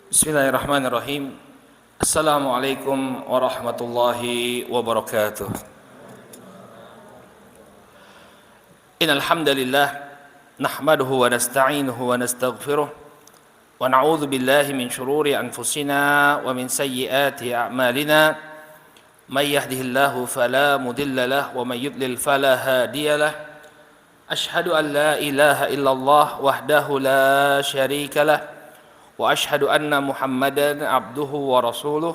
Bismillahirrahmanirrahim. Assalamualaikum warahmatullahi wabarakatuh. Innal hamdalillah nahmaduhu wa nasta'inuhu wa nastaghfiruh wa na'udzu billahi min shururi anfusina wa min sayyiati a'malina. May yahdihillahu fala mudilla lahu wa may yudlil fala hadiya lahu. Ashhadu an la ilaha illallah wahdahu la syarika lahu wa ashhadu anna Muhammadan abduhu wa rasuluh.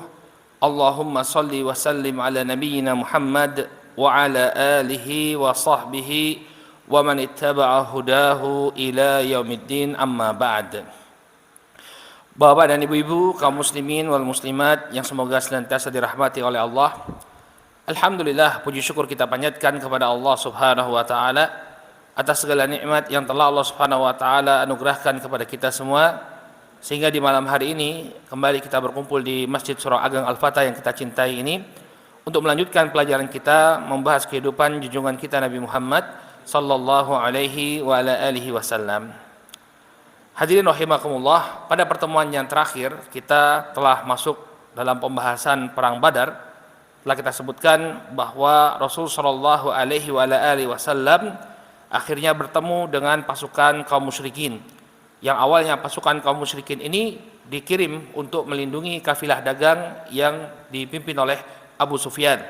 Allahumma salli wa sallim ala nabiyyina Muhammad wa ala alihi wa sahbihi wa man ittaba'a hudahu ila yaumiddin, amma ba'd. Bapak dan ibu-ibu, kaum muslimin wal muslimat yang semoga senantiasa dirahmati oleh Allah. Alhamdulillah, puji syukur kita panjatkan kepada Allah Subhanahu wa taala atas segala nikmat yang telah Allah Subhanahu wa taala anugerahkan kepada kita semua, sehingga di malam hari ini kembali kita berkumpul di Masjid Surah Ageng Al-Fatah yang kita cintai ini untuk melanjutkan pelajaran kita membahas kehidupan junjungan kita Nabi Muhammad sallallahu alaihi wa ala alihi wasallam. Hadirin rahimakumullah, pada pertemuan yang terakhir kita telah masuk dalam pembahasan perang Badar. Telah kita sebutkan bahwa Rasul sallallahu alaihi wa ala alihi wasallam akhirnya bertemu dengan pasukan kaum musyrikin, yang awalnya pasukan kaum musyrikin ini dikirim untuk melindungi kafilah dagang yang dipimpin oleh Abu Sufyan.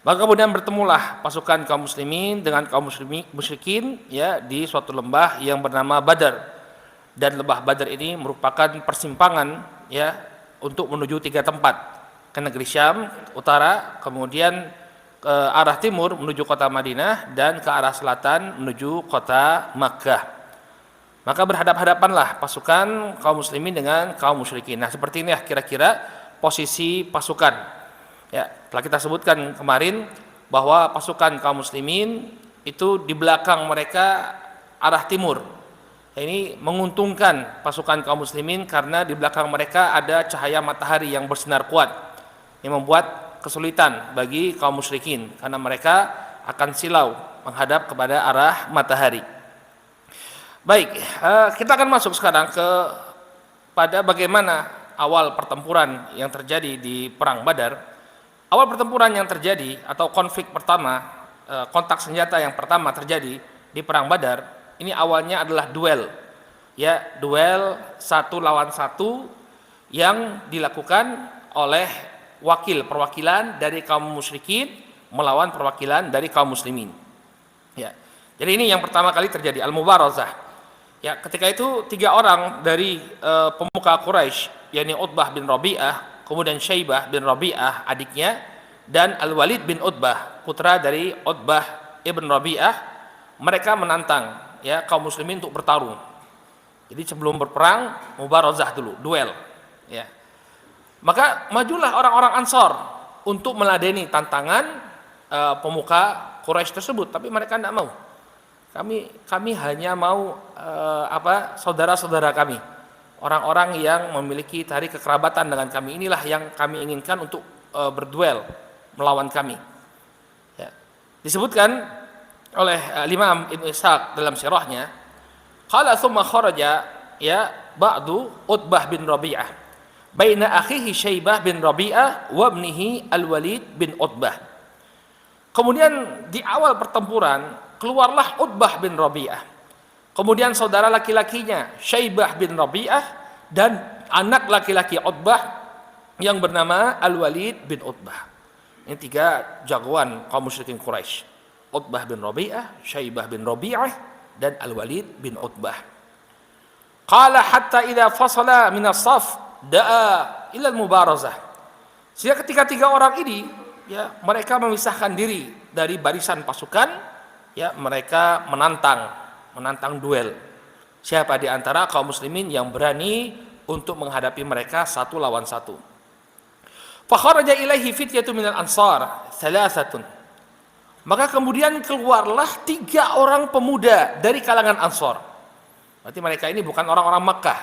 Maka kemudian bertemulah pasukan kaum muslimin dengan kaum musyrikin ya di suatu lembah yang bernama Badar. Dan lembah Badar ini merupakan persimpangan ya untuk menuju tiga tempat, ke negeri Syam utara, kemudian ke arah timur menuju kota Madinah, dan ke arah selatan menuju kota Makkah. Maka berhadap-hadapanlah pasukan kaum muslimin dengan kaum musyrikin. Nah, seperti ini ya kira-kira posisi pasukan. Ya, telah kita sebutkan kemarin bahwa pasukan kaum muslimin itu di belakang mereka arah timur. Ini menguntungkan pasukan kaum muslimin karena di belakang mereka ada cahaya matahari yang bersinar kuat, yang membuat kesulitan bagi kaum musyrikin karena mereka akan silau menghadap kepada arah matahari. Baik, kita akan masuk sekarang pada bagaimana awal pertempuran yang terjadi di Perang Badar. Awal pertempuran yang terjadi atau konflik pertama, kontak senjata yang pertama terjadi di Perang Badar, ini awalnya adalah duel. Ya, duel satu lawan satu yang dilakukan oleh perwakilan dari kaum musyrikin melawan perwakilan dari kaum muslimin. Ya. Jadi ini yang pertama kali terjadi, al-mubarazah. Ya, ketika itu tiga orang dari pemuka Quraisy, yakni Utbah bin Rabi'ah, kemudian Syaibah bin Rabi'ah adiknya, dan Al-Walid bin Utbah putra dari Utbah ibn Rabi'ah, mereka menantang ya kaum muslimin untuk bertarung. Jadi sebelum berperang, mubarazah dulu, duel. Ya. Maka majulah orang-orang Ansor untuk meladeni tantangan pemuka Quraisy tersebut, tapi mereka tidak mau. Kami hanya mau saudara-saudara kami, orang-orang yang memiliki tali kekerabatan dengan kami, inilah yang kami inginkan untuk berduel melawan kami. Ya. Disebutkan oleh Imam Ibnu Ishaq dalam sirahnya, qala thumma kharaja ya ba'du Utbah bin Rabi'ah baina akhihi Syaibah bin Rabi'ah wa ibnihi Al-Walid bin Utbah. Kemudian di awal pertempuran keluarlah Utbah bin Rabi'ah, kemudian saudara laki-lakinya Syaibah bin Rabi'ah, dan anak laki-laki Utbah yang bernama Al-Walid bin Utbah. Ini tiga jagoan kaum musyrikin Quraisy: Utbah bin Rabi'ah, Syaibah bin Rabi'ah, dan Al-Walid bin Utbah. Qala hatta idza fasala min as-saf da'a ila al-mubarazah. Sehingga ketika tiga orang ini ya mereka memisahkan diri dari barisan pasukan, ya mereka menantang duel. Siapa di antara kaum muslimin yang berani untuk menghadapi mereka satu lawan satu. Fa kharaja ilaihi fityatun minal ansar thalathatun. Maka kemudian keluarlah tiga orang pemuda dari kalangan Ansor. Berarti mereka ini bukan orang-orang Makkah,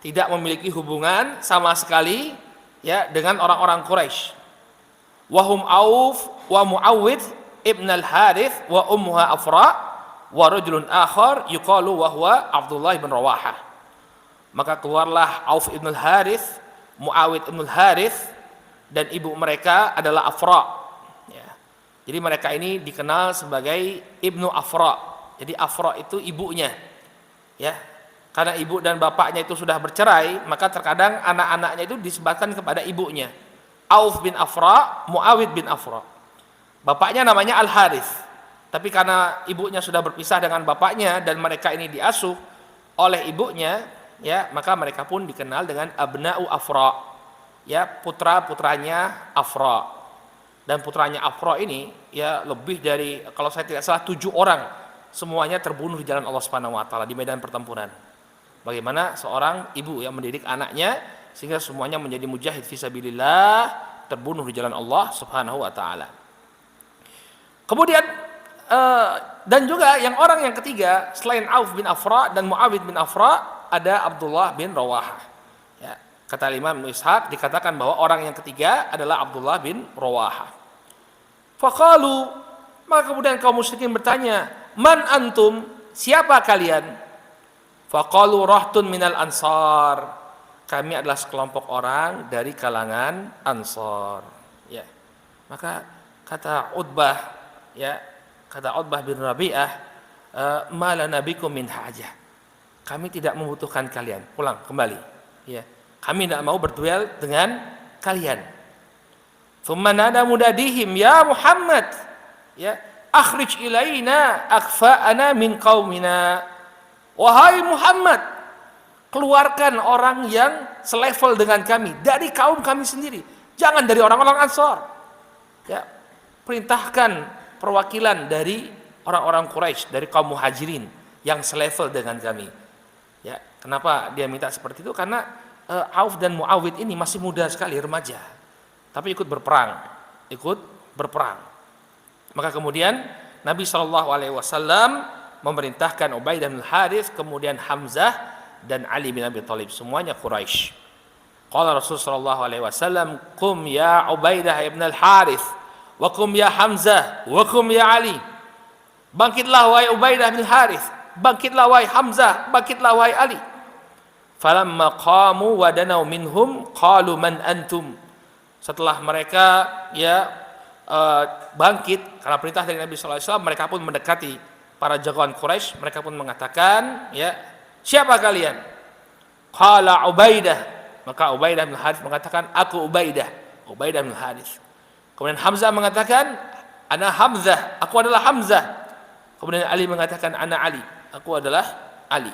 tidak memiliki hubungan sama sekali ya dengan orang-orang Quraisy. Wahum Auf wa Muawwidh ibn al-Harith wa ummuha Afra wa rajulun akhar yuqalu wa huwa Abdullah bin Rawahah. Maka keluarlah Auf ibn al-Harith, Muawid ibn al-Harith, dan ibu mereka adalah Afra. Ya. Jadi mereka ini dikenal sebagai Ibnu Afra. Jadi Afra itu ibunya. Ya. Karena ibu dan bapaknya itu sudah bercerai, maka terkadang anak-anaknya itu disebatkan kepada ibunya. Auf bin Afra, Muawid bin Afra. Bapaknya namanya Al-Harith. Tapi karena ibunya sudah berpisah dengan bapaknya dan mereka ini diasuh oleh ibunya, ya, maka mereka pun dikenal dengan Abna'u Afra. Ya, putra-putranya Afra. Dan putranya Afra ini ya lebih dari, kalau saya tidak salah, 7 orang. Semuanya terbunuh di jalan Allah Subhanahu wa taala di medan pertempuran. Bagaimana seorang ibu yang mendidik anaknya sehingga semuanya menjadi mujahid fisabilillah, terbunuh di jalan Allah Subhanahu wa taala. Kemudian dan juga orang yang ketiga selain Auf bin Afra dan Muawid bin Afra, ada Abdullah bin Rawahah. Ya, kata Imam Ibnu Ishaq dikatakan bahwa orang yang ketiga adalah Abdullah bin Rawahah. Faqalu, maka kemudian kaum musyrikin bertanya, man antum, siapa kalian? Faqalu rahtun minal ansar, kami adalah sekelompok orang dari kalangan Ansar. Ya, maka kata Utbah, ya, kata Utbah bin Rabi'ah, ma lana bikum min hajah, kami tidak membutuhkan kalian, pulang kembali. Ya, kami tidak mau berduel dengan kalian. Thumma nada mudadihim, ya Muhammad, ya, akhrij ilaina akfa'ana min qaumina. Wahai Muhammad, keluarkan orang yang selevel dengan kami dari kaum kami sendiri, jangan dari orang-orang Ansar. Ya, perintahkan perwakilan dari orang-orang Quraisy, dari kaum Muhajirin yang selevel dengan kami. Ya, kenapa dia minta seperti itu? Karena Auf dan Muawid ini masih muda sekali, remaja, tapi ikut berperang. Maka kemudian Nabi SAW memerintahkan Ubaidah bin Harith, kemudian Hamzah dan Ali bin Abi Thalib, semuanya Quraisy. Qala Rasulullah SAW, "Qum ya Ubaidah ibn al-Harith, wa qum ya Hamzah, wa qum ya Ali." Bangkitlah wahai Ubaidah bin Harith, bangkitlah wahai Hamzah, bangkitlah wahai Ali. Falamma qamu wa danau minhum qalu man antum. Setelah mereka bangkit karena perintah dari Nabi SAW, mereka pun mendekati para jagoan Quraisy, mereka pun mengatakan, ya, siapa kalian? Qala Ubaidah, maka Ubaidah bin Harith mengatakan, aku Ubaidah bin Harith. Kemudian Hamzah mengatakan, ana Hamzah, aku adalah Hamzah. Kemudian Ali mengatakan, ana Ali, aku adalah Ali.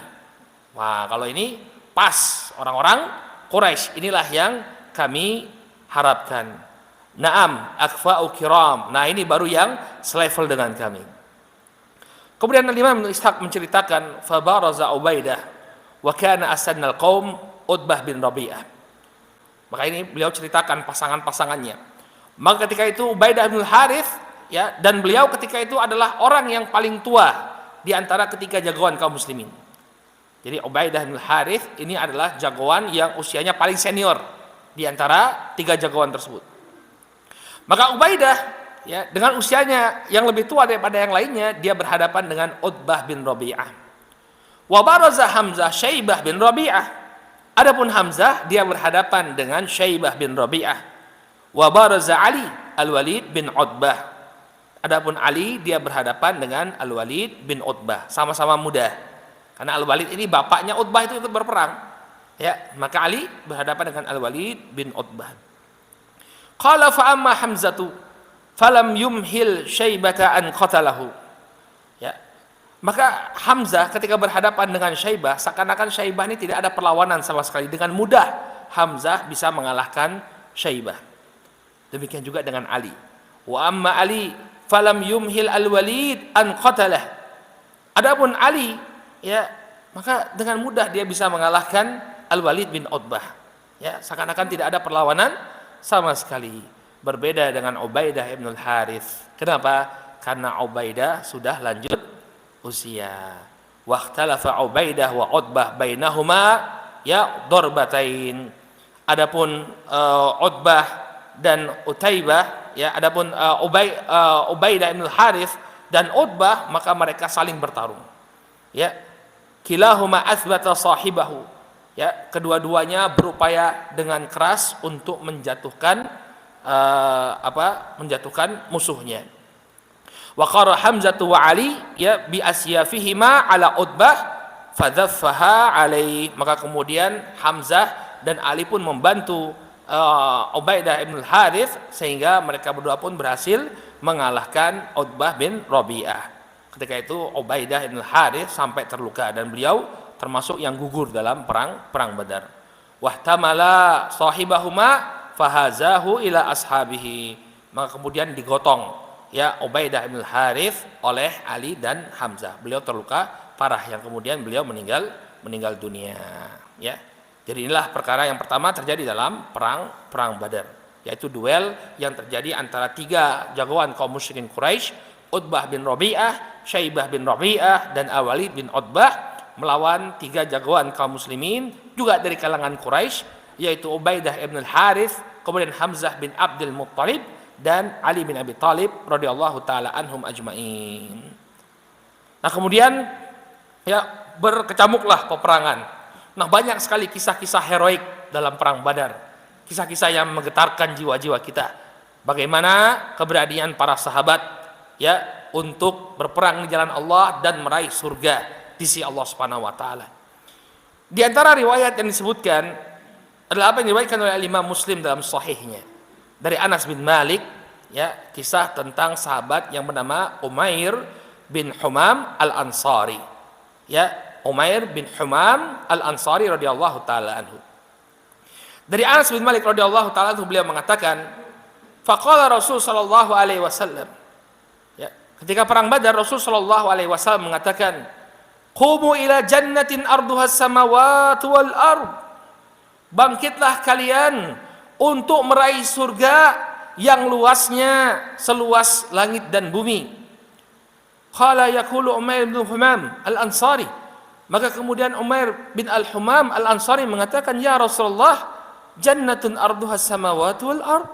Wah, kalau ini pas, orang-orang Quraisy inilah yang kami harapkan. Naam, akfa'u kiram. Nah, ini baru yang selevel dengan kami. Kemudian Imam Ibnu Ishaq menceritakan, fabaraza Ubaidah wa kana asannal qaum Utbah bin Rabi'ah. Maka ini beliau ceritakan pasangan-pasangannya. Maka ketika itu Ubaidah bin Harith, ya, dan beliau ketika itu adalah orang yang paling tua di antara ketiga jagoan kaum muslimin. Jadi Ubaidah bin Harith ini adalah jagoan yang usianya paling senior di antara tiga jagoan tersebut. Maka Ubaidah, ya, dengan usianya yang lebih tua daripada yang lainnya, dia berhadapan dengan Utbah bin Rabi'ah. Wa baraza Hamzah Syaibah bin Rabi'ah. Adapun Hamzah dia berhadapan dengan Syaibah bin Rabi'ah. Wa baraza Ali Al-Walid bin Utbah. Adapun Ali dia berhadapan dengan Al-Walid bin Utbah, sama-sama muda. Karena Al-Walid ini bapaknya Utbah itu ikut berperang. Ya, maka Ali berhadapan dengan Al-Walid bin Utbah. Qala fa amma Hamzatu falam yumhil Syaibata an qatalahu. Ya. Maka Hamzah ketika berhadapan dengan Syaibah, seakan-akan Syaibah ini tidak ada perlawanan sama sekali. Dengan mudah Hamzah bisa mengalahkan Syaibah. Demikian juga dengan Ali. Wa amma Ali falam yumhil Al-Walid an qatalah. Adapun Ali, ya, maka dengan mudah dia bisa mengalahkan Al-Walid bin Utbah. Ya, seakan-akan tidak ada perlawanan sama sekali. Berbeda dengan Ubaidah ibn al-Harith. Kenapa? Karena Ubaidah sudah lanjut usia. Wakhtalafa Ubaidah wa Utbah bainahuma, ya, darbatain. Adapun Utbah dan Utaibah, ya, adapun Ubaidah ibn al-Harith dan Utbah, maka mereka saling bertarung. Ya, kilahuma athbata sahibahu. Ya, kedua-duanya berupaya dengan keras untuk menjatuhkan musuhnya. Wa qara Hamzah wa Ali ya bi asyafihima ala Utbah fadhaffaha alaihi. Maka kemudian Hamzah dan Ali pun membantu Ubaidah bin Harith sehingga mereka berdua pun berhasil mengalahkan Utbah bin Rabi'ah. Ketika itu Ubaidah bin Harith sampai terluka dan beliau termasuk yang gugur dalam perang Badar. Wahtamala sahibahuma fahazahu ila ashabihi. Maka kemudian digotong ya Ubaidah bin Harith oleh Ali dan Hamzah. Beliau terluka parah yang kemudian beliau meninggal dunia ya. Jadi inilah perkara yang pertama terjadi dalam perang Badar, yaitu duel yang terjadi antara 3 jagoan kaum musyrikin Quraisy, Utbah bin Rabi'ah, Syaibah bin Rabi'ah dan Al-Walid bin Utbah melawan 3 jagoan kaum muslimin juga dari kalangan Quraisy, yaitu Ubaidah bin Harith, kemudian Hamzah bin Abdul Muttalib dan Ali bin Abi Thalib radhiyallahu taala anhum ajmain. Nah, kemudian ya berkecamuklah peperangan. Nah, banyak sekali kisah-kisah heroik dalam perang Badar. Kisah-kisah yang menggetarkan jiwa-jiwa kita. Bagaimana keberanian para sahabat ya untuk berperang di jalan Allah dan meraih surga di sisi Allah Subhanahu wa taala. Di antara riwayat yang disebutkan adalah apa yang diriwayatkan oleh Imam Muslim dalam sahihnya dari Anas bin Malik ya, kisah tentang sahabat yang bernama Umair bin Humam Al-Ansari. Ya, Umair bin Humam Al-Ansari radhiyallahu taala anhu. Dari Anas bin Malik radhiyallahu taala anhu beliau mengatakan, faqala Rasul sallallahu alaihi wasallam. Ya, ketika perang Badar Rasul sallallahu alaihi wasallam mengatakan, "Qumu ila jannatin arduhas samawati wal ard." Bangkitlah kalian untuk meraih surga yang luasnya seluas langit dan bumi. Qala yaqulu Umair bin Humam Al-Ansari. Maka kemudian Umair bin Al-Humam Al-Ansari mengatakan, "Ya Rasulullah, jannatun arduhas samawati wal ard."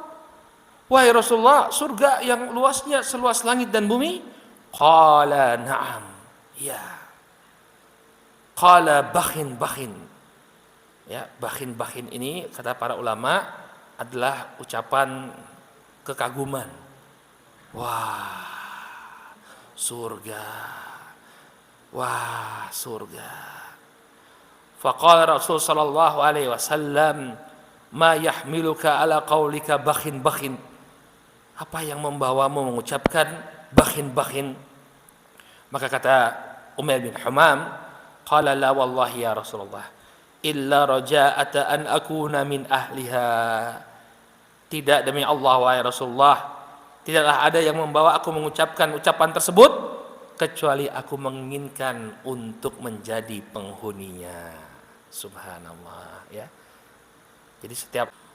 Wahai Rasulullah, surga yang luasnya seluas langit dan bumi? Qala na'am. Ya. Qala bakhin. Ya, bakhin ini kata para ulama adalah ucapan kekaguman. Wah, surga. Wah, surga. Faqala Rasul sallallahu alaihi wasallam, "Ma yahmiluka ala qaulika bakhin." Apa yang membawamu mengucapkan bakhin? Maka kata Umair bin Humam, qala la wallahi ya Rasulullah, illa raja'ata an akuna min ahliha. Tidak, demi Allah wahai Rasulullah, tidaklah ada yang membawa aku mengucapkan ucapan tersebut kecuali aku menginginkan untuk menjadi penghuninya. Subhanallah ya. Jadi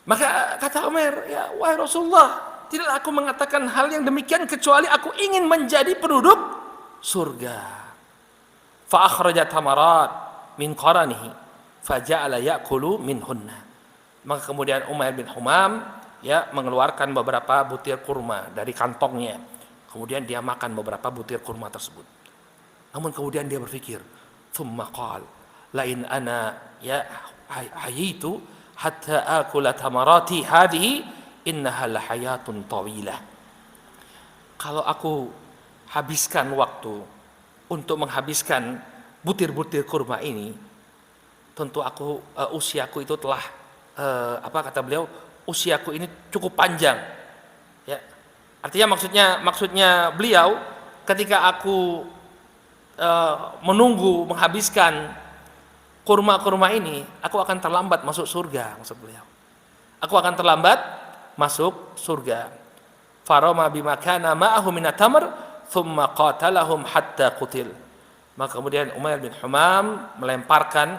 maka kata Umar, ya wahai Rasulullah, tidaklah aku mengatakan hal yang demikian kecuali aku ingin menjadi penduduk surga. Fa akhraja tamarat min qaranihi faja'ala ya'kulu minhunna. Maka kemudian Umair bin Humam ya mengeluarkan beberapa butir kurma dari kantongnya. Kemudian dia makan beberapa butir kurma tersebut. Namun kemudian dia berpikir, "Tsumma qala, la in ana ya hayitu hatta akula tamarati hadhihi innaha la hayatun tawilah." Kalau aku habiskan waktu untuk menghabiskan butir-butir kurma ini, tentu usiaku itu telah kata beliau, usiaku ini cukup panjang. Ya. Artinya maksudnya beliau, ketika aku menunggu menghabiskan kurma-kurma ini, aku akan terlambat masuk surga, maksud beliau. Aku akan terlambat masuk surga. Farama bima kana ma'ahu min at-tamr thumma qatalahum hatta qutil. Maka kemudian Umair bin Humam melemparkan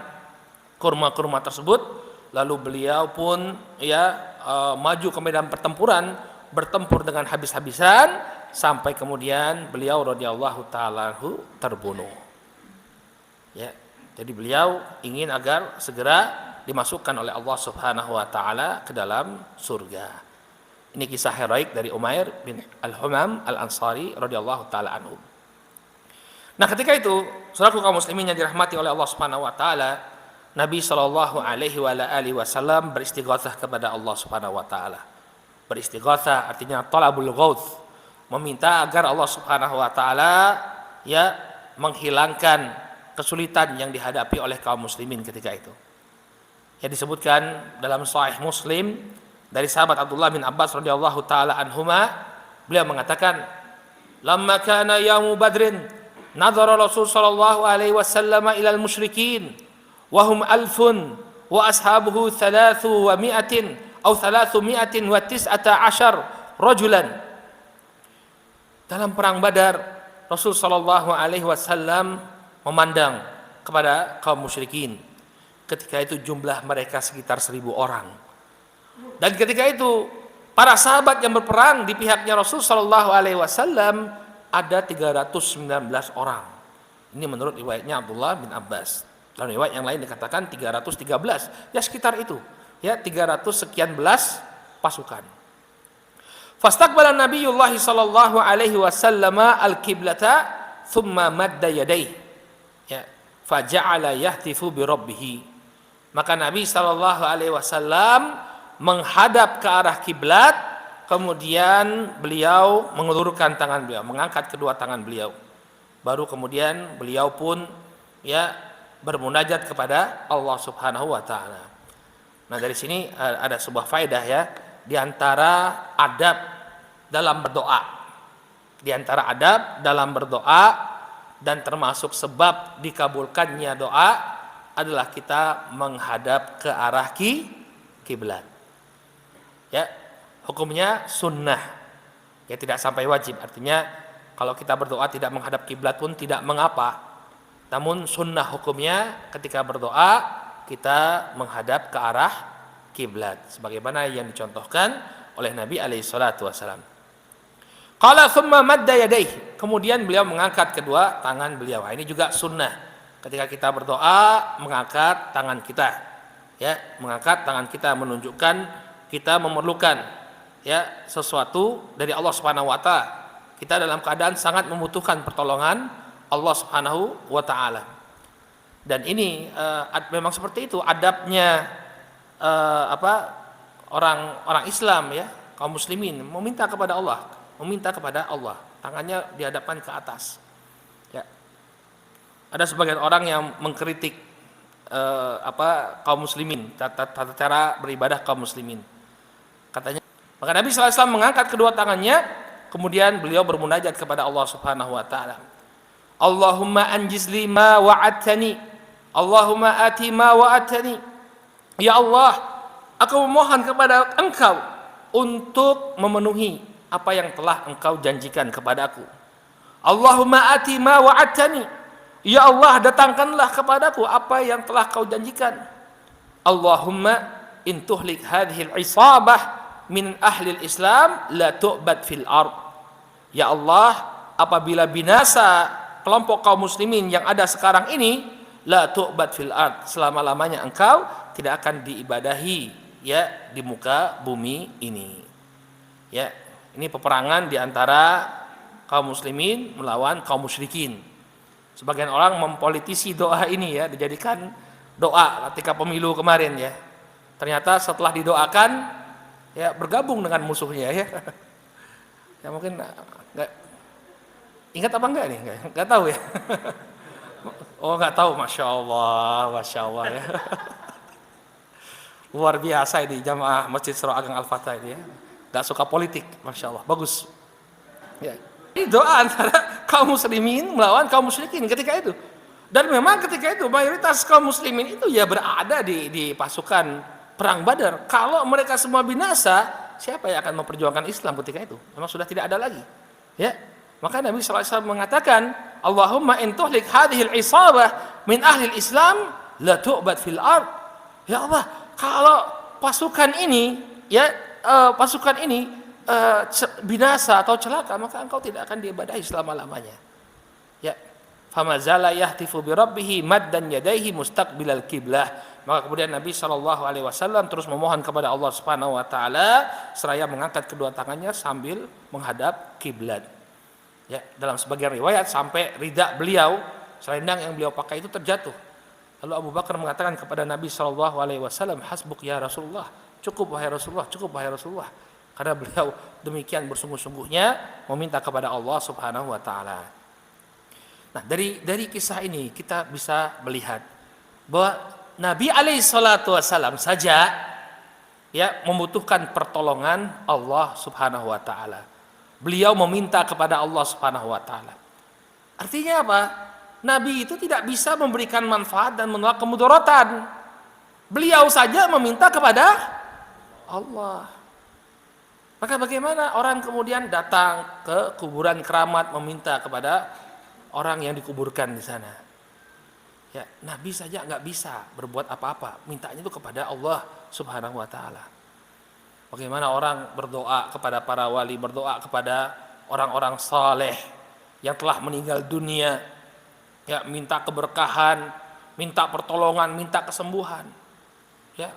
kurma-kurma tersebut, lalu beliau pun maju ke medan pertempuran, bertempur dengan habis-habisan sampai kemudian beliau radhiyallahu taala terbunuh. Ya, jadi beliau ingin agar segera dimasukkan oleh Allah Subhanahu wa taala ke dalam surga. Ini kisah heroik dari Umair bin Al-Humam Al-Ansari radhiyallahu taala anhu. Nah, ketika itu, saudaraku kaum muslimin yang dirahmati oleh Allah Subhanahu wa taala, Nabi Shallallahu Alaihi Wasallam beristighatsah kepada Allah Subhanahu Wa Taala. Beristighatsah artinya talabul ghauts, meminta agar Allah Subhanahu Wa Taala ya menghilangkan kesulitan yang dihadapi oleh kaum muslimin ketika itu. Yang disebutkan dalam Sahih Muslim dari sahabat Abdullah bin Abbas radhiyallahu taala anhuma, beliau mengatakan, "Lamma kana yaumu Badrin, nadhara Rasul sallallahu alaihi wasallam ila al-musyrikin wa hum alfun wa ashabuhu 300 atau 319 rajulan." Dalam perang Badar, Rasul sallallahu alaihi wasallam memandang kepada kaum musyrikin. Ketika itu jumlah mereka sekitar 1.000 orang. Dan ketika itu para sahabat yang berperang di pihaknya Rasul sallallahu alaihi wasallam ada 319 orang. Ini menurut riwayatnya Abdullah bin Abbas. Dalam riwayat yang lain dikatakan 313. Ya sekitar itu. Ya 300 sekian belas pasukan. Fastaqbala Nabiyullah sallallahu alaihi wasallam al-qiblata thumma madda yadayhi. Ya, faja'ala yahtifu bi rabbih. Maka Nabi sallallahu alaihi wasallam menghadap ke arah kiblat, kemudian beliau mengulurkan tangan beliau, mengangkat kedua tangan beliau. Baru kemudian beliau pun ya bermunajat kepada Allah Subhanahu wa taala. Nah, dari sini ada sebuah faedah ya, di antara adab dalam berdoa. Di antara adab dalam berdoa dan termasuk sebab dikabulkannya doa adalah kita menghadap ke arah kiblat. Ya, hukumnya sunnah. Ya tidak sampai wajib. Artinya kalau kita berdoa tidak menghadap kiblat pun tidak mengapa. Namun sunnah hukumnya ketika berdoa kita menghadap ke arah kiblat sebagaimana yang dicontohkan oleh Nabi alaihi salatu wasalam. Qala thumma madda yadayhi. Kemudian beliau mengangkat kedua tangan beliau. Ini juga sunnah. Ketika kita berdoa mengangkat tangan kita. Ya, mengangkat tangan kita menunjukkan kita memerlukan ya sesuatu dari Allah Subhanahu wa taala. Kita dalam keadaan sangat membutuhkan pertolongan Allah Subhanahu wa taala. Dan ini memang seperti itu adabnya orang Islam ya, kaum muslimin meminta kepada Allah, tangannya dihadapkan ke atas. Ya. Ada sebagian orang yang mengkritik kaum muslimin, tata cara beribadah kaum muslimin. Katanya, maka Nabi sallallahu alaihi wasallam mengangkat kedua tangannya, kemudian beliau bermunajat kepada Allah Subhanahu wa taala. Allahumma anjiz li ma wa'adtani. Allahumma ati ma wa'adtani. Ya Allah, aku memohon kepada Engkau untuk memenuhi apa yang telah Engkau janjikan kepadaku. Allahumma ati ma wa'adtani. Ya Allah, datangkanlah kepadaku apa yang telah Kau janjikan. Allahumma in tuhlik hadhil isabah min ahli Islam la tu'bad fil ard. Ya Allah, apabila binasa kelompok kaum muslimin yang ada sekarang ini, la tu'bad fil ard, selama-lamanya engkau tidak akan diibadahi ya di muka bumi ini. Ya, ini peperangan di antara kaum muslimin melawan kaum musyrikin. Sebagian orang mempolitisi doa ini ya, dijadikan doa ketika pemilu kemarin ya. Ternyata setelah didoakan ya bergabung dengan musuhnya ya. Ya mungkin enggak ingat apa enggak nih? Enggak tahu ya. Oh enggak tahu, masya Allah ya. Luar biasa ini jamaah Masjid Surah Ageng Al-Fatah ini ya. Enggak suka politik, masya Allah, bagus. Ya. Ini doa antara kaum muslimin melawan kaum musyrikin ketika itu. Dan memang ketika itu mayoritas kaum muslimin itu ya berada di pasukan perang Badar. Kalau mereka semua binasa, siapa yang akan memperjuangkan Islam ketika itu? Memang sudah tidak ada lagi. Ya. Maka Nabi sallallahu alaihi wasallam mengatakan, Allahumma in tuhlik hadhil isabah min ahli Islam la tu'bad fil ard. Ya Allah, kalau pasukan ini binasa atau celaka, maka engkau tidak akan diibadahi selama-lamanya. Ya. Famazala yahtifu bi rabbih maddan yadayhi mustaqbilal qiblah. Maka kemudian Nabi sallallahu alaihi wasallam terus memohon kepada Allah Subhanahu wa taala seraya mengangkat kedua tangannya sambil menghadap kiblat. Ya, dalam sebagian riwayat sampai rida beliau, selendang yang beliau pakai itu terjatuh. Lalu Abu Bakar mengatakan kepada Nabi Shallallahu Alaihi Wasallam, hasbuk ya Rasulullah, cukup wahai Rasulullah, cukup wahai Rasulullah. Karena beliau demikian bersungguh-sungguhnya meminta kepada Allah Subhanahu Wa Taala. Nah, dari kisah ini kita bisa melihat bahwa Nabi Alaihi Wasallam saja ya membutuhkan pertolongan Allah Subhanahu Wa Taala. Beliau meminta kepada Allah Subhanahu Wa Taala. Artinya apa? Nabi itu tidak bisa memberikan manfaat dan menolak kemudaratan. Beliau saja meminta kepada Allah. Maka bagaimana orang kemudian datang ke kuburan keramat meminta kepada orang yang dikuburkan di sana? Ya, Nabi saja nggak bisa berbuat apa-apa. Mintanya itu kepada Allah Subhanahu Wa Taala. Bagaimana orang berdoa kepada para wali, berdoa kepada orang-orang saleh yang telah meninggal dunia, ya, minta keberkahan, minta pertolongan, minta kesembuhan. Ya,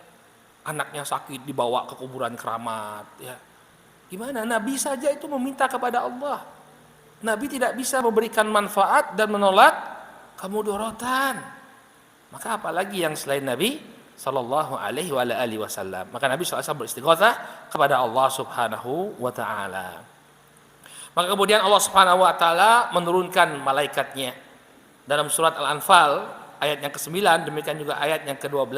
anaknya sakit dibawa ke kuburan keramat. Ya, gimana? Nabi saja itu meminta kepada Allah. Nabi tidak bisa memberikan manfaat dan menolak kemudaratan. Maka apalagi yang selain Nabi Sallallahu Alaihi Wasallam. Maka Nabi SAW beristighatsah kepada Allah Subhanahu Wa Taala. Maka kemudian Allah Subhanahu Wa Taala menurunkan malaikatnya dalam surat Al-Anfal ayat yang ke-9, demikian juga ayat yang ke-12.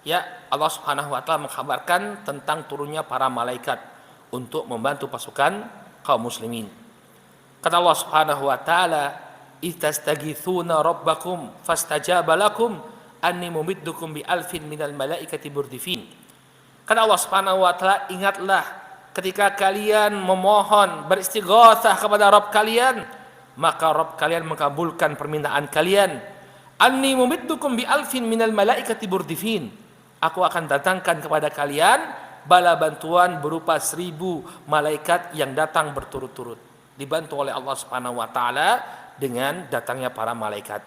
Ya, Allah Subhanahu Wa Taala mengkabarkan tentang turunnya para malaikat untuk membantu pasukan kaum muslimin. Kata Allah Subhanahu Wa Taala, "Istastagitsuna rabbakum fastajaba lakum anni mumiddukum bi alfin minal malaikati burdifin." Kata Allah Subhanahu Wa Taala, ingatlah ketika kalian memohon beristighatsah kepada Rabb kalian, maka Rabb kalian mengabulkan permintaan kalian. Anni mumiddukum bi alfin minal malaikati burdifin. Aku akan datangkan kepada kalian bala bantuan berupa 1000 malaikat yang datang berturut-turut. Dibantu oleh Allah Subhanahu Wa Taala dengan datangnya para malaikat.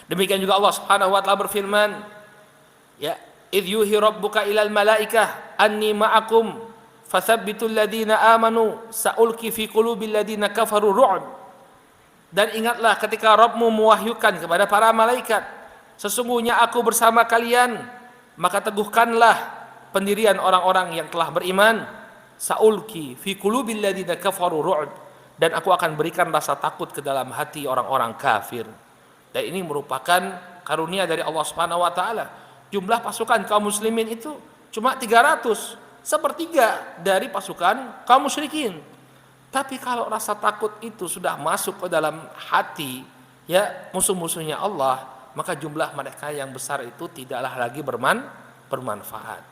Demikian juga Allah Subhanahu Wa Taala berfirman, ya, idh yuhi rabbuka ilal malaikah anni ma'akum fathabbitul ladina amanu sa'ulki fi qulubil ladina kafaru ru'b. Dan ingatlah ketika Rabbmu mewahyukan kepada para malaikat, sesungguhnya aku bersama kalian, maka teguhkanlah pendirian orang-orang yang telah beriman. Sa'ulki fi qulubil ladina kafaru ru'b. Dan aku akan berikan rasa takut ke dalam hati orang-orang kafir. Dan ini merupakan karunia dari Allah Subhanahu Wa Taala. Jumlah pasukan kaum muslimin itu cuma 300, sepertiga dari pasukan kaum musyrikin. Tapi kalau rasa takut itu sudah masuk ke dalam hati, ya, musuh-musuhnya Allah, maka jumlah mereka yang besar itu tidaklah lagi bermanfaat.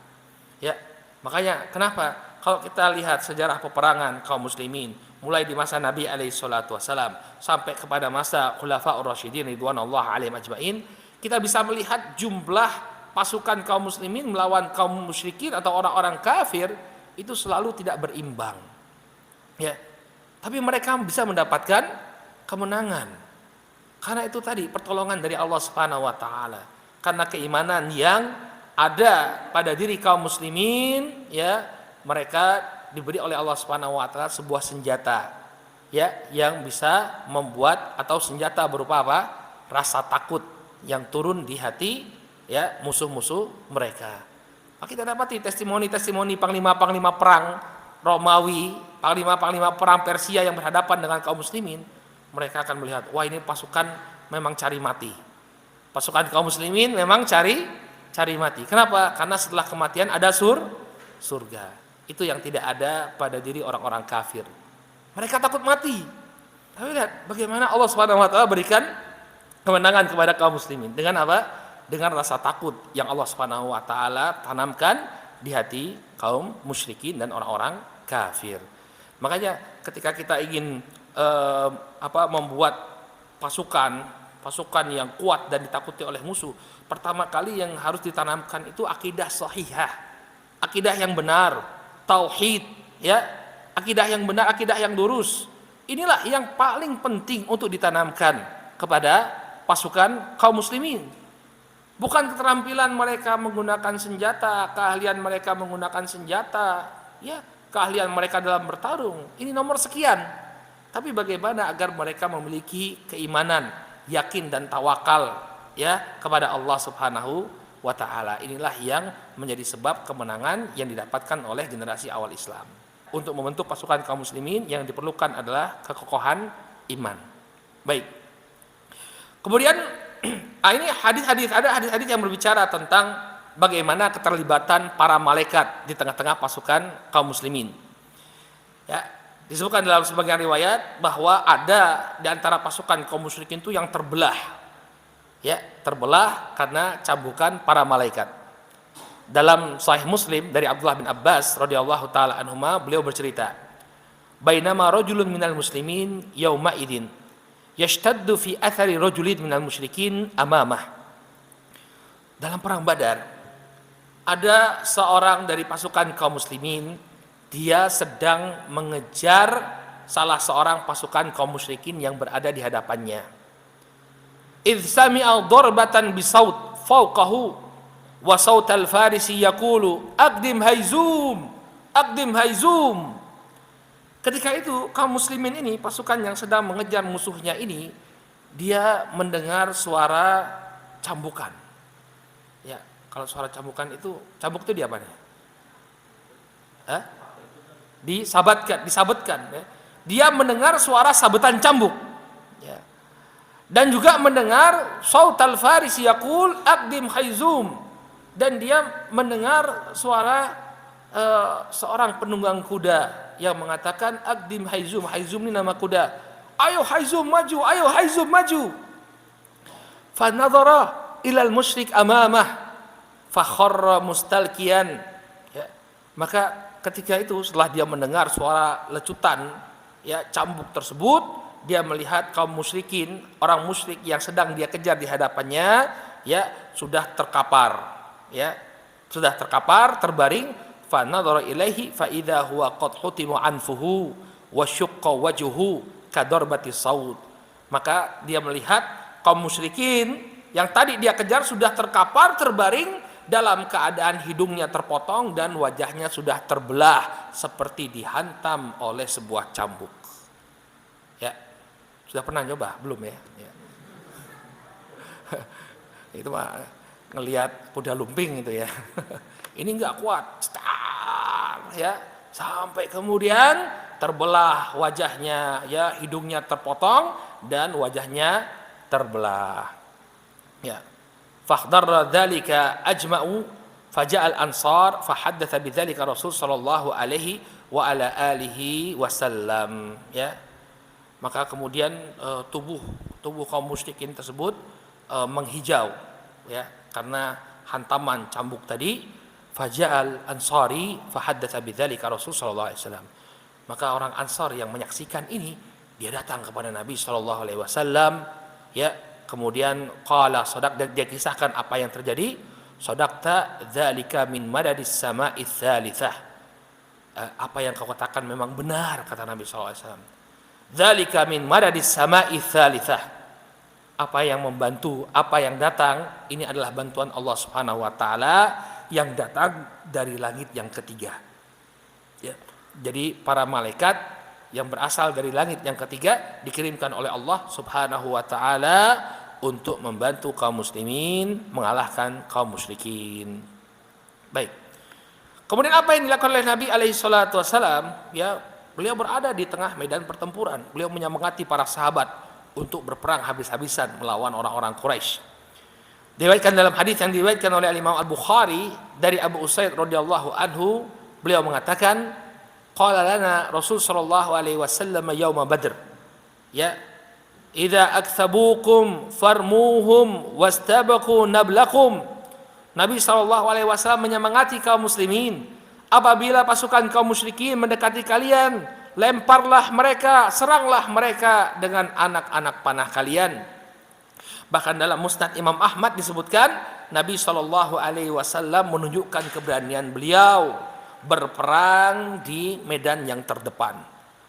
Ya, makanya kenapa kalau kita lihat sejarah peperangan kaum muslimin mulai di masa Nabi alaihi salatu wasalam sampai kepada masa Khulafaur Rasyidin ridwanullah alaihim ajmain, kita bisa melihat jumlah pasukan kaum muslimin melawan kaum musyrikin atau orang-orang kafir itu selalu tidak berimbang. Ya. Tapi mereka bisa mendapatkan kemenangan. Karena itu tadi pertolongan dari Allah Subhanahu Wa Taala. Karena keimanan yang ada pada diri kaum muslimin, ya, mereka diberi oleh Allah Subhanahu Wa Taala sebuah senjata, ya, yang bisa membuat, atau senjata berupa apa? Rasa takut yang turun di hati, ya, musuh-musuh mereka. Maka kita dapati testimoni-testimoni panglima-panglima perang Romawi, panglima-panglima perang Persia yang berhadapan dengan kaum muslimin, mereka akan melihat, wah, ini pasukan memang cari mati. Pasukan kaum muslimin memang cari mati. Kenapa? Karena setelah kematian ada surga. Itu yang tidak ada pada diri orang-orang kafir. Mereka takut mati. Tapi lihat bagaimana Allah Subhanahu Wa Taala berikan kemenangan kepada kaum muslimin. Dengan apa? Dengan rasa takut yang Allah Subhanahu Wa Taala tanamkan di hati kaum musyrikin dan orang-orang kafir. Makanya ketika kita ingin membuat pasukan yang kuat dan ditakuti oleh musuh, pertama kali yang harus ditanamkan itu akidah sahihah, akidah yang benar, tauhid, ya, akidah yang benar, akidah yang lurus. Inilah yang paling penting untuk ditanamkan kepada pasukan kaum muslimin. Bukan keterampilan mereka menggunakan senjata, keahlian mereka menggunakan senjata, ya, keahlian mereka dalam bertarung. Ini nomor sekian. Tapi bagaimana agar mereka memiliki keimanan, yakin dan tawakal, ya kepada Allah Subhanahu wa taala. Inilah yang menjadi sebab kemenangan yang didapatkan oleh generasi awal Islam. Untuk membentuk pasukan kaum muslimin yang diperlukan adalah kekokohan iman. Baik. Kemudian ini ada hadis-hadis yang berbicara tentang bagaimana keterlibatan para malaikat di tengah-tengah pasukan kaum muslimin. Ya, disebutkan dalam sebagian riwayat bahwa ada di antara pasukan kaum musyrikin itu yang terbelah. Ya, terbelah karena cambukan para malaikat. Dalam Sahih Muslim dari Abdullah bin Abbas radhiyallahu taala anhuma, beliau bercerita, "Bainama rajulun minal muslimin yauma idin yashtaddu fi athari rajulin minal musyrikin amamah." Dalam perang Badar ada seorang dari pasukan kaum muslimin, dia sedang mengejar salah seorang pasukan kaum musyrikin yang berada di hadapannya. Idh sami'a darbatan bisaut fawqahu wa sautal farisi yaqulu aqdim hayzum aqdim hayzum. Ketika itu kaum muslimin ini, pasukan yang sedang mengejar musuhnya ini, dia mendengar suara cambukan. Ya, kalau suara cambukan itu, cambuk itu di apa nih? Disabetkan. Ya. Dia mendengar suara sabetan cambuk. Ya. Dan juga mendengar sautal farisi yaqul aqdim hayzum. Dan dia mendengar suara seorang penunggang kuda yang mengatakan aqdim hayzum. Hayzum ini nama kuda. Ayo hayzum maju, ayo hayzum maju. Fa nadhara ilal musyrik amamah fa kharra mustalqiyan. Ya. Maka ketika itu setelah dia mendengar suara lecutan ya cambuk tersebut, dia melihat kaum musyrikin, orang musyrik yang sedang dia kejar di hadapannya ya sudah terkapar. Ya, sudah terkapar, terbaring. Fa nadhara ilaihi fa idza huwa qad hutima anfuhu wa syaqqa wajhuhu kadarbati saud. Maka dia melihat kaum musyrikin yang tadi dia kejar sudah terkapar, terbaring dalam keadaan hidungnya terpotong dan wajahnya sudah terbelah seperti dihantam oleh sebuah cambuk. Ya. Sudah pernah nyoba? Belum ya? Ya. Itu mah ngelihat kuda lumping itu ya. Ini enggak kuat, ya, sampai kemudian terbelah wajahnya, ya, hidungnya terpotong dan wajahnya terbelah. Ya. Fakhdarra dzalika ajma'u faja'al ansar fahaddatsa bidzalika Rasul sallallahu alaihi wa ala alihi wasallam, ya. Maka kemudian tubuh kaum musyrikin tersebut menghijau, ya, karena hantaman cambuk tadi. Faja'al ansari fahaddatsa bidzalika Rasul sallallahu alaihi wasallam. Maka orang Ansar yang menyaksikan ini, dia datang kepada Nabi sallallahu alaihi wasallam, ya, kemudian qala sadaq, dia kisahkan apa yang terjadi. Sadaqta dzalika min madadis sama'i tsalitsah. Apa yang kau katakan memang benar, kata Nabi sallallahu alaihi wasallam. Dzalika min madadis sama'i tsalitsah. Apa yang membantu, apa yang datang, ini adalah bantuan Allah Subhanahu wa taala yang datang dari langit yang ketiga. Ya. Jadi para malaikat yang berasal dari langit yang ketiga dikirimkan oleh Allah Subhanahu wa taala untuk membantu kaum muslimin mengalahkan kaum musyrikin. Baik. Kemudian apa yang dilakukan oleh Nabi alaihi salatu wasallam? Ya, beliau berada di tengah medan pertempuran. Beliau menyemangati para sahabat untuk berperang habis-habisan melawan orang-orang Quraisy. Diriwayatkan dalam hadis yang diriwayatkan oleh Imam Al-Bukhari dari Abu Usaid radhiyallahu anhu, beliau mengatakan, qala lana Rasul sallallahu alaihi wasallam yauma Badr, ya, idza aktsabukum farmuhum wastabaqu nablakum. Nabi sallallahu alaihi wasallam menyemangati kaum muslimin, apabila pasukan kaum musyrikin mendekati kalian, lemparlah mereka, seranglah mereka dengan anak-anak panah kalian. Bahkan dalam Musnad Imam Ahmad disebutkan Nabi Shallallahu Alaihi Wasallam menunjukkan keberanian beliau berperang di medan yang terdepan.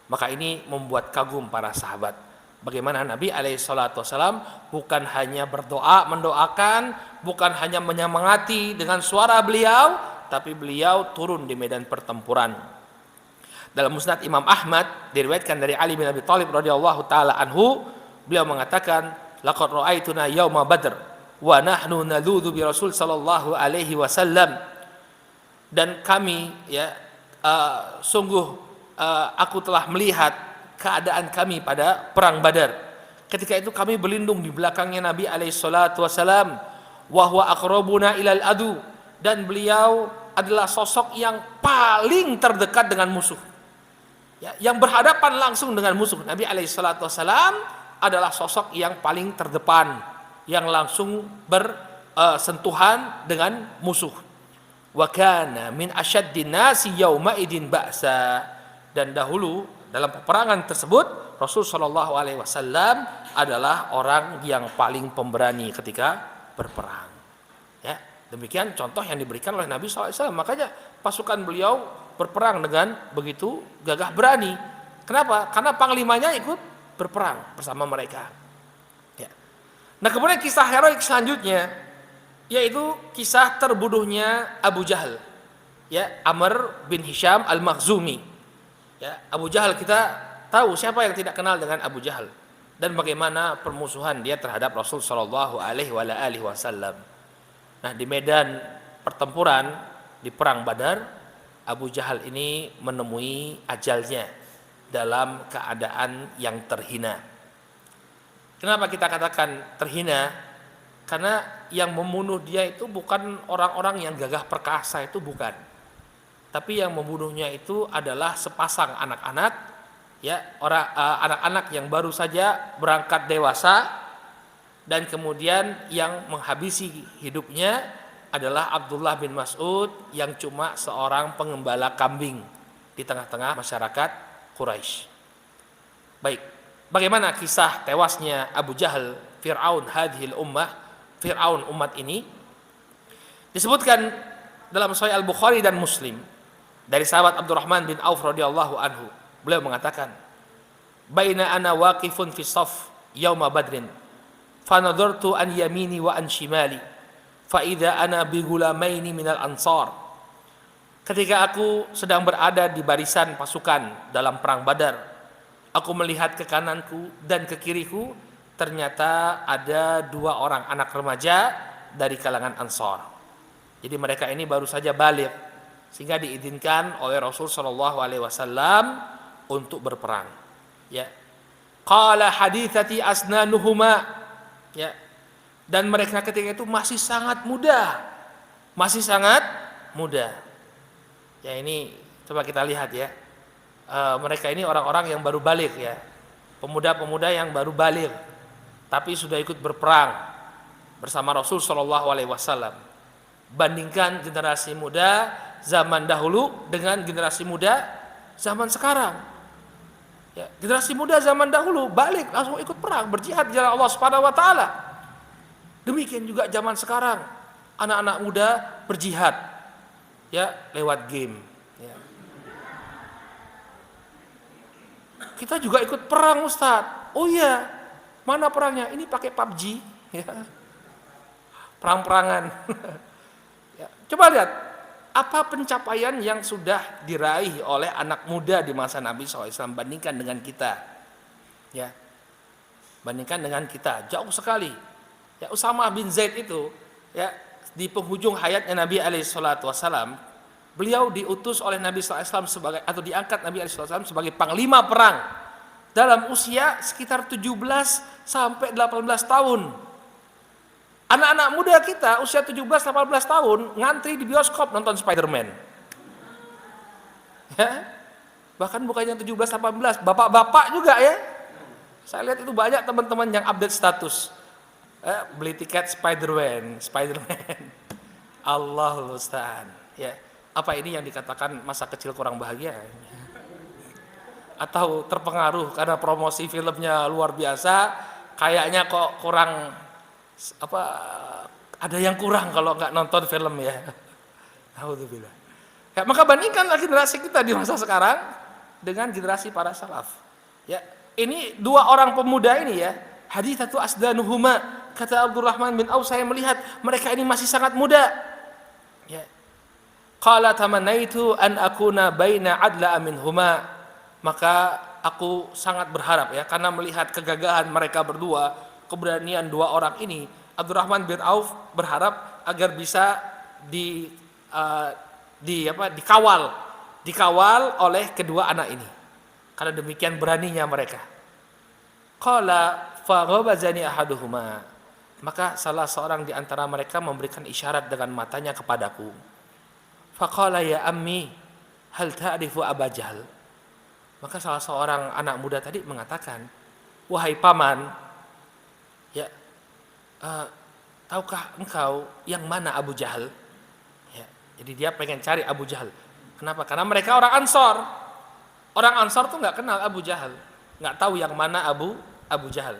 Maka ini membuat kagum para sahabat. Bagaimana Nabi Alaihi Wasallam bukan hanya berdoa, mendoakan, bukan hanya menyemangati dengan suara beliau, tapi beliau turun di medan pertempuran. Dalam Musnad Imam Ahmad diriwayatkan dari Ali bin Abi Thalib radhiyallahu taala anhu, beliau mengatakan, laqad ra'aituna yauma badr wa nahnu nadudzu bi Rasul sallallahu alaihi wasallam, dan kami sungguh aku telah melihat keadaan kami pada perang Badar. Ketika itu kami berlindung di belakangnya Nabi alaihi salatu wasallam, wa huwa aqrabuna ilal adu, dan beliau adalah sosok yang paling terdekat dengan musuh. Yang berhadapan langsung dengan musuh. Nabi alaihi salatu wasallam adalah sosok yang paling terdepan, yang langsung bersentuhan dengan musuh. Wa kana min asyaddin nasi yauma idin ba'sa, dan dahulu dalam peperangan tersebut Rasul sallallahu alaihi wasallam adalah orang yang paling pemberani ketika berperang. Ya, demikian contoh yang diberikan oleh Nabi sallallahu alaihi wasallam. Makanya pasukan beliau berperang dengan begitu gagah berani. Kenapa? Karena panglimanya ikut berperang bersama mereka. Ya. Nah, kemudian kisah heroik selanjutnya yaitu kisah terbunuhnya Abu Jahal, ya, Amr bin Hisham al-Makhzumi. Ya, Abu Jahal, kita tahu siapa yang tidak kenal dengan Abu Jahal dan bagaimana permusuhan dia terhadap Rasul sallallahu alaihi wasallam. Nah, di medan pertempuran di perang Badar, Abu Jahal ini menemui ajalnya dalam keadaan yang terhina. Kenapa kita katakan terhina? Karena yang membunuh dia itu bukan orang-orang yang gagah perkasa, itu bukan. Tapi yang membunuhnya itu adalah sepasang anak-anak, ya, anak-anak yang baru saja berangkat dewasa, dan kemudian yang menghabisi hidupnya adalah Abdullah bin Mas'ud yang cuma seorang pengembala kambing di tengah-tengah masyarakat Quraisy. Baik, bagaimana kisah tewasnya Abu Jahal, Fir'aun hadhil ummah, Fir'aun umat ini? Disebutkan dalam Sahih Al-Bukhari dan Muslim dari sahabat Abdurrahman bin Auf radhiyallahu anhu. Beliau mengatakan, "Baina ana waqifun fi shaf yauma badrin, fa nadartu an yamini wa an shimali, fa idza ana bi gulamaini minal ansar." Ketika aku sedang berada di barisan pasukan dalam perang Badar, aku melihat ke kananku dan ke kiriku, ternyata ada dua orang anak remaja dari kalangan Ansar. Jadi mereka ini baru saja balik, sehingga diizinkan oleh Rasul sallallahu alaihi wasallam untuk berperang. Ya. Qala hadithati asnanuhuma. Ya. Dan mereka ketika itu masih sangat muda. Masih sangat muda. Ya, ini coba kita lihat ya. Mereka ini orang-orang yang baru balik ya. Pemuda-pemuda yang baru balik tapi sudah ikut berperang bersama Rasul sallallahu alaihi wasallam. Bandingkan generasi muda zaman dahulu dengan generasi muda zaman sekarang. Ya, generasi muda zaman dahulu balik langsung ikut perang, berjihad di jalan Allah Subhanahu wa taala. Demikian juga zaman sekarang, anak-anak muda berjihad ya lewat game ya. Kita juga ikut perang, Ustaz. Oh iya. Mana perangnya? Ini pakai PUBG ya. Perang-perangan. Ya, coba lihat apa pencapaian yang sudah diraih oleh anak muda di masa Nabi SAW bandingkan dengan kita. Ya. Bandingkan dengan kita, jauh sekali. Ya, Usamah bin Zaid itu ya, di penghujung hayatnya Nabi SAW, beliau diutus oleh Nabi SAW sebagai, atau diangkat Nabi SAW sebagai panglima perang dalam usia sekitar 17 sampai 18 tahun. Anak-anak muda kita usia 17-18 tahun ngantri di bioskop nonton Spider-Man. Ya. Bahkan bukannya 17-18, bapak-bapak juga ya. Saya lihat itu banyak teman-teman yang update status. Beli tiket Spider-Man. Allahul Musta'an. Ya. Apa ini yang dikatakan masa kecil kurang bahagia? Atau terpengaruh karena promosi filmnya luar biasa, kayaknya kok kurang ada yang kurang kalau nggak nonton film ya. Alhamdulillah. Ya, maka bandingkanlah generasi kita di masa sekarang dengan generasi para salaf. Ya, ini dua orang pemuda ini ya, haditsatu asdanuhuma, kata Abdurrahman bin Auf, saya melihat mereka ini masih sangat muda. Ya. Qala tamannaitu an akuna baina adla minhuma. Maka aku sangat berharap ya, karena melihat kegagahan mereka berdua, keberanian dua orang ini, Abdurrahman bin Auf berharap agar bisa dikawal oleh kedua anak ini. Karena demikian beraninya mereka. Qala faghabazani ahaduhuma. Maka salah seorang di antara mereka memberikan isyarat dengan matanya kepadaku. Faqala ya ammi hal ta'rifu Aba Jahal. Maka salah seorang anak muda tadi mengatakan, wahai paman, ya, tahukah engkau yang mana Abu Jahal? Ya, jadi dia pengen cari Abu Jahal. Kenapa? Karena mereka orang Ansor. Orang Ansor tuh nggak kenal Abu Jahal, nggak tahu yang mana Abu Jahal.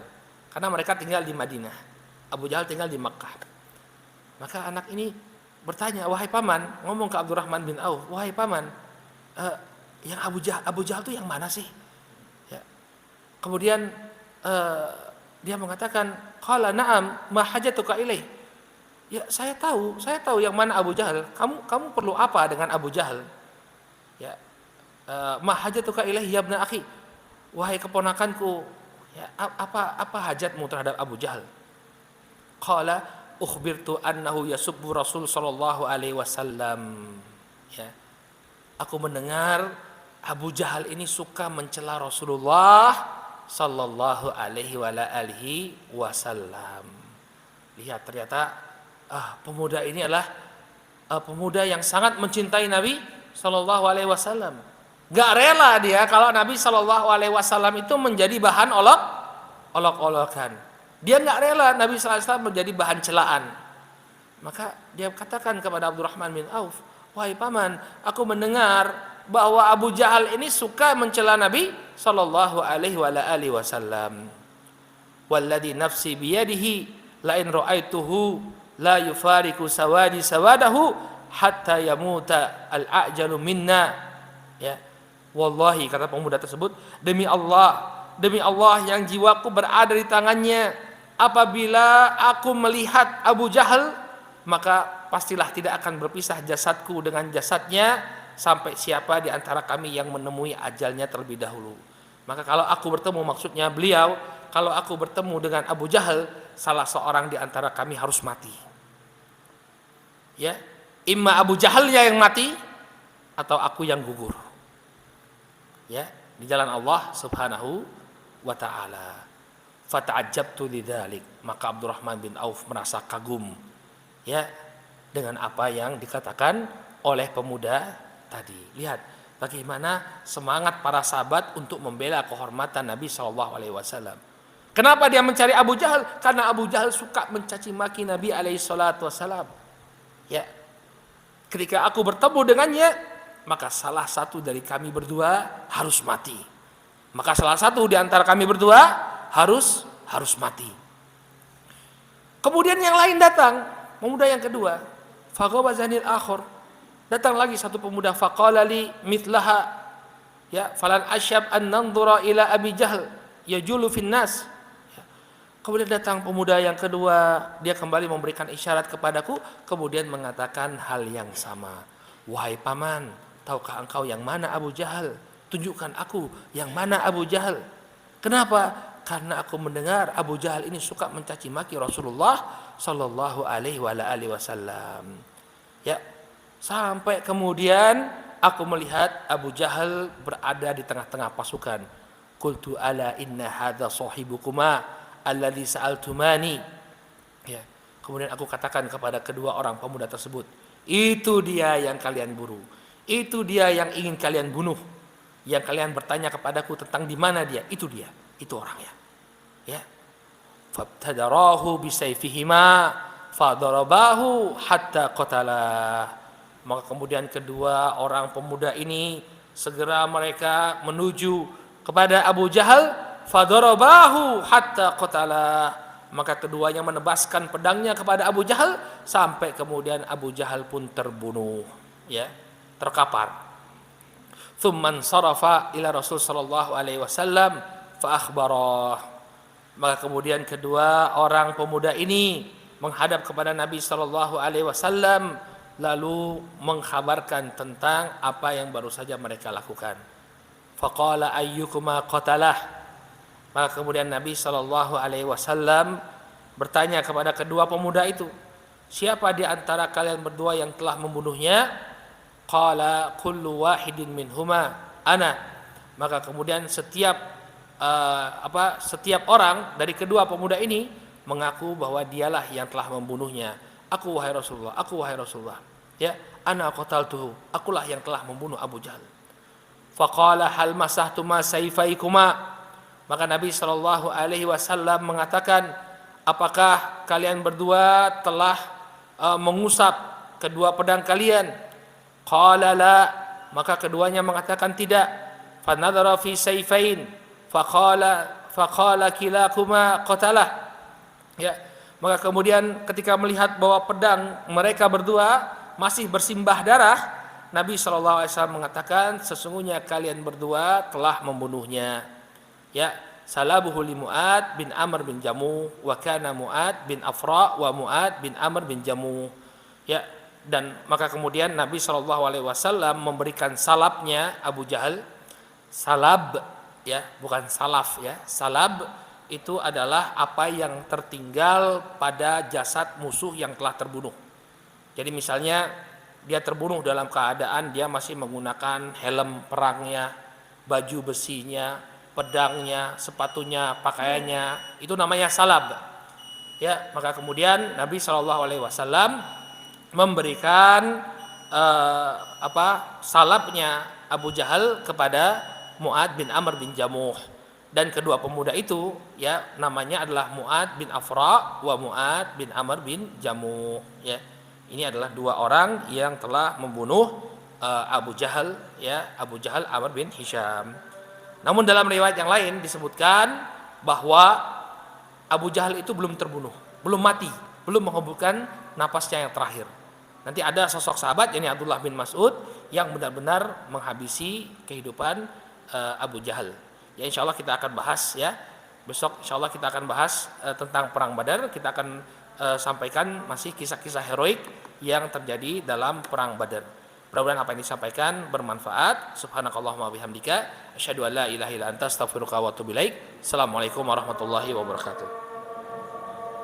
Karena mereka tinggal di Madinah. Abu Jahal tinggal di Makkah. Maka anak ini bertanya, wahai paman, ngomong ke Abdurrahman bin Auf, wahai paman, yang Abu Jahal itu yang mana sih? Ya. Kemudian dia mengatakan, qala na'am ma hajatuka ilaih. Ya, saya tahu yang mana Abu Jahal. Kamu perlu apa dengan Abu Jahal? Ya. Ma hajatuka ilaih ya ibna akhi. Wahai keponakanku, ya, apa hajatmu terhadap Abu Jahal? Qala ukhbirtu annahu yasubbu Rasul sallallahu alaihi wasallam. Ya. Aku mendengar Abu Jahal ini suka mencela Rasulullah sallallahu alaihi wasallam. Lihat, ternyata pemuda ini adalah pemuda yang sangat mencintai Nabi sallallahu alaihi wasallam. Gak rela dia kalau Nabi sallallahu alaihi wasallam itu menjadi bahan olok-olokan. Dia nggak rela Nabi sallallahu alaihi wasallam menjadi bahan celaan. Maka dia katakan kepada Abdurrahman bin Auf, wahai paman, aku mendengar bahwa Abu Jahal ini suka mencela Nabi sallallahu alaihi wasallam. Walladzi nafsi biyadihi la in ra'aituhu la yufariqu sawadahu hatta yamuta al-ajalu minna. Ya. Wallahi, kata pemuda tersebut, demi Allah yang jiwaku berada di tangannya, apabila aku melihat Abu Jahal, maka pastilah tidak akan berpisah jasadku dengan jasadnya sampai siapa di antara kami yang menemui ajalnya terlebih dahulu. Maka kalau aku bertemu, maksudnya beliau, kalau aku bertemu dengan Abu Jahal, salah seorang di antara kami harus mati. Ya, imma Abu Jahalnya yang mati atau aku yang gugur. Ya, di jalan Allah Subhanahu wa taala. Fata'ajjabtu lidzalik. Maka Abdurrahman bin Auf merasa kagum, ya, dengan apa yang dikatakan oleh pemuda tadi. Lihat bagaimana semangat para sahabat untuk membela kehormatan Nabi sallallahu alaihi wasallam. Kenapa dia mencari Abu Jahal? Karena Abu Jahal suka mencaci maki Nabi alaihi salatu wasallam. Ya. Ketika aku bertemu dengannya, maka salah satu dari kami berdua harus mati. Maka salah satu di antara kami berdua harus mati. Kemudian yang lain datang, pemuda yang kedua, faghawazanil akhir. Datang lagi satu pemuda, faqala li mithlaha, ya, falan asyab an nanzura ila Abi Jahl yajulu fin nas. Kemudian datang pemuda yang kedua, dia kembali memberikan isyarat kepadaku, kemudian mengatakan hal yang sama. Wahai paman, tahukah engkau yang mana Abu Jahal? Tunjukkan aku yang mana Abu Jahal. Kenapa? Karena aku mendengar Abu Jahal ini suka mencaci maki Rasulullah sallallahu alaihi wasallam. Ya, sampai kemudian aku melihat Abu Jahal berada di tengah-tengah pasukan. Qultu ala inna hadza sahibukuma alladzi sa'altumani. Ya. Kemudian aku katakan kepada kedua orang pemuda tersebut, itu dia yang kalian buru. Itu dia yang ingin kalian bunuh. Yang kalian bertanya kepadaku tentang di mana dia, itu dia, itu orangnya. Ya. Fabtadarahu bisayfihima fadarabahu hatta qatalah. Maka kemudian kedua orang pemuda ini segera mereka menuju kepada Abu Jahal, fadarabahu hatta qatalah. Maka keduanya menebaskan pedangnya kepada Abu Jahal sampai kemudian Abu Jahal pun terbunuh, ya, terkapar. Tsumman sarafa ila Rasul sallallahu alaihi wasallam fa akhbarah. Maka kemudian kedua orang pemuda ini menghadap kepada Nabi sallallahu alaihi wasallam lalu mengkhabarkan tentang apa yang baru saja mereka lakukan. Faqala ayyukuma qatalah. Maka kemudian Nabi sallallahu alaihi wasallam bertanya kepada kedua pemuda itu, siapa di antara kalian berdua yang telah membunuhnya? Qala kullu wahidin minhuma ana. Maka kemudian setiap orang dari kedua pemuda ini mengaku bahwa dialah yang telah membunuhnya. Aku wahai Rasulullah. Ya, ana qataltuhu. Akulah yang telah membunuh Abu Jahal. Faqala hal masahtuma sayfaikuma. Maka Nabi sallallahu alaihi wasallam mengatakan, apakah kalian berdua telah mengusap kedua pedang kalian? Qala la. Maka keduanya mengatakan tidak. Fanadhara fi sayfain faqala kilakuma qatalah. Ya, maka kemudian ketika melihat bahwa pedang mereka berdua masih bersimbah darah, Nabi SAW mengatakan, sesungguhnya kalian berdua telah membunuhnya. Ya, salabuhu li Mu'ad bin Amr bin Jamuh wa kana Mu'ad bin Afra wa Mu'ad bin Amr bin Jamuh. Ya, dan maka kemudian Nabi SAW memberikan salabnya Abu Jahal. Salab, ya, bukan salaf, ya. Salab itu adalah apa yang tertinggal pada jasad musuh yang telah terbunuh. Jadi misalnya dia terbunuh dalam keadaan dia masih menggunakan helm perangnya, baju besinya, pedangnya, sepatunya, pakaiannya, itu namanya salab. Ya, maka kemudian Nabi SAW memberikan salabnya Abu Jahal kepada Mu'ad bin Amr bin Jamuh, dan kedua pemuda itu ya namanya adalah Mu'ad bin Afra wa Mu'ad bin Amr bin Jamuh. Ya, ini adalah dua orang yang telah membunuh Abu Jahal, ya, Abu Jahal Amr bin Hisham. Namun dalam riwayat yang lain disebutkan bahwa Abu Jahal itu belum terbunuh, belum mati, belum menghembuskan napasnya yang terakhir. Nanti ada sosok sahabat, yakni Abdullah bin Mas'ud, yang benar-benar menghabisi kehidupan Abu Jahal. Ya, insya Allah kita akan bahas, ya. Besok insya Allah kita akan bahas tentang perang Badar. Kita akan sampaikan masih kisah-kisah heroik yang terjadi dalam perang Badar. Mudah-mudahan apa yang disampaikan bermanfaat. Subhanakallahumma bihamdika asyhadu an la ilaha illa anta astaghfiruka wa atubu ilaik. Assalamualaikum warahmatullahi wabarakatuh.